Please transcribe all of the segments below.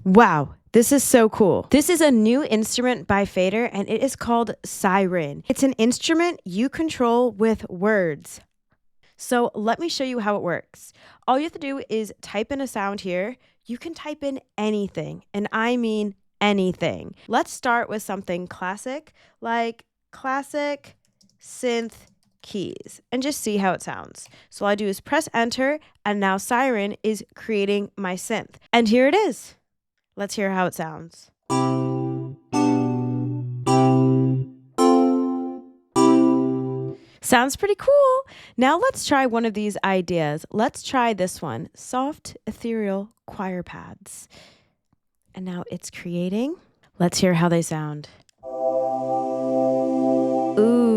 Wow, this is so cool. This is a new instrument by Fader and it is called Siren. It's an instrument you control with words. So let me show you how it works. All you have to do is type in a sound here. You can type in anything, and I mean anything. Let's start with something classic, like classic synth keys, and just see how it sounds. So all I do is press enter, and now Siren is creating my synth. And here it is. Let's hear how it sounds. Sounds pretty cool. Now let's try one of these ideas. Let's try this one. Soft, ethereal choir pads. And now it's creating. Let's hear how they sound. Ooh.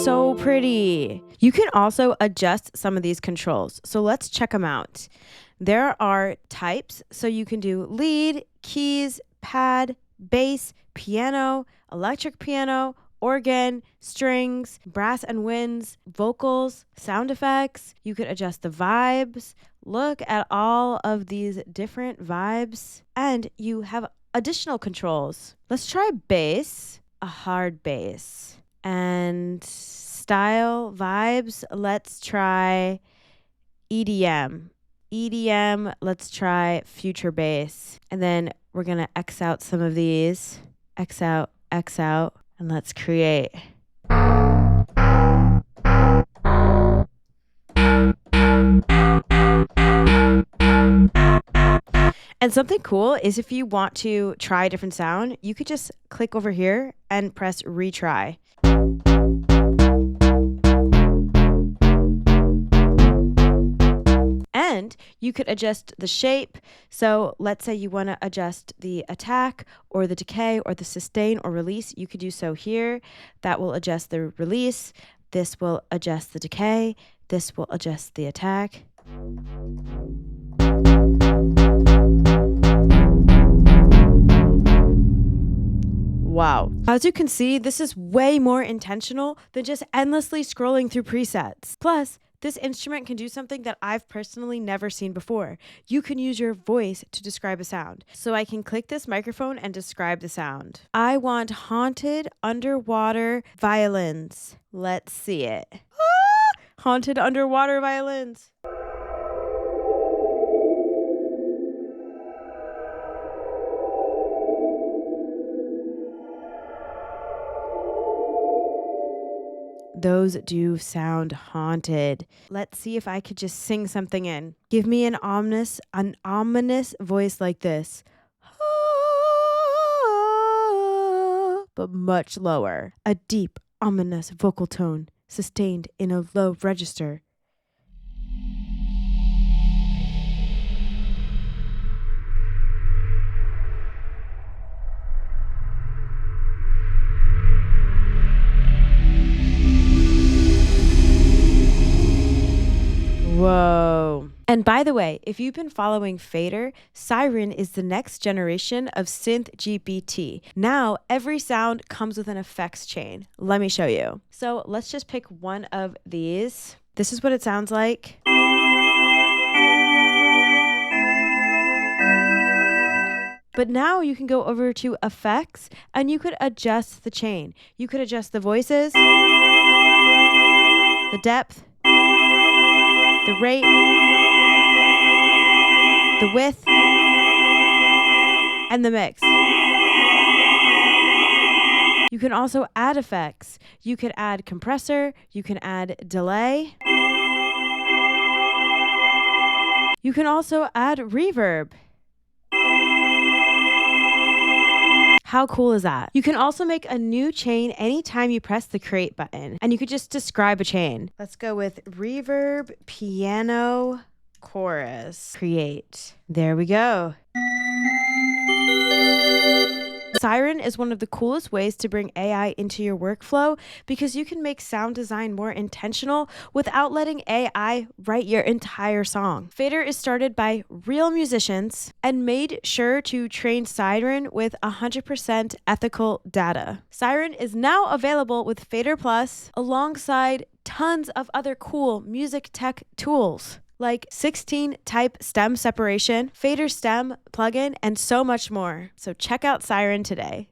So pretty. You can also adjust some of these controls. So let's check them out. There are types, so you can do lead, keys, pad, bass, piano, electric piano, organ, strings, brass and winds, vocals, sound effects. You could adjust the vibes. Look at all of these different vibes. And you have additional controls. Let's try bass, a hard bass. And style, vibes, let's try EDM. Let's try future bass. And then we're going to X out some of these. X out, and let's create. And something cool is if you want to try a different sound, you could just click over here and press retry. And you could adjust the shape. So let's say you want to adjust the attack or the decay or the sustain or release. You could do so here. That will adjust the release. This will adjust the decay. This will adjust the attack. Wow. As you can see, this is way more intentional than just endlessly scrolling through presets. Plus, this instrument can do something that I've personally never seen before. You can use your voice to describe a sound. So I can click this microphone and describe the sound. I want haunted underwater violins. Let's see it. Ah! Haunted underwater violins. Those do sound haunted. Let's see if I could just sing something in. Give me an ominous voice like this. But much lower. A deep, ominous vocal tone, sustained in a low register. Whoa. And by the way, if you've been following Fader, Siren is the next generation of synth GPT. Now, every sound comes with an effects chain. Let me show you. So let's just pick one of these. This is what it sounds like. But now you can go over to effects and you could adjust the chain. You could adjust the voices, the depth, the rate, the width, and the mix. You can also add effects. You could add compressor, you can add delay. You can also add reverb. How cool is that? You can also make a new chain anytime you press the create button, and you could just describe a chain. Let's go with reverb, piano, chorus, create. There we go. Siren is one of the coolest ways to bring AI into your workflow because you can make sound design more intentional without letting AI write your entire song. Fader is started by real musicians and made sure to train Siren with 100% ethical data. Siren is now available with Fader Plus alongside tons of other cool music tech tools like 16 type stem separation, fader stem plugin, and so much more. So check out Siren today.